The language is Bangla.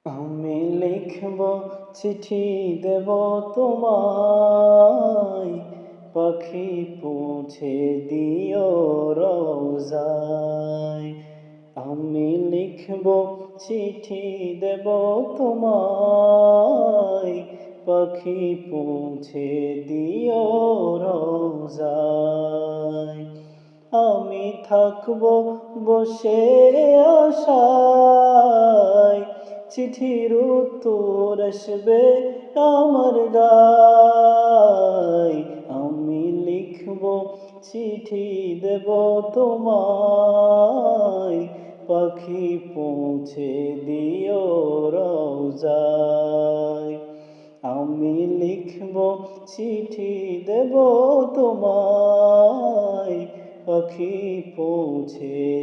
আমি লিখব চিঠি দেব তোমায়, পাখি পৌঁছে দিও রোজায়। আমি লিখব চিঠি দেব তোমায়, পাখি পৌঁছে দিও রোজায়। আমি থাকব বসে আশায়, চিঠির উত্তর আসবে আমার গায়। আমি লিখব চিঠি দেব তোমায়, পাখি পৌঁছে দিও রোজায়। আমি লিখব চিঠি দেব তোমায়, পাখি পৌঁছে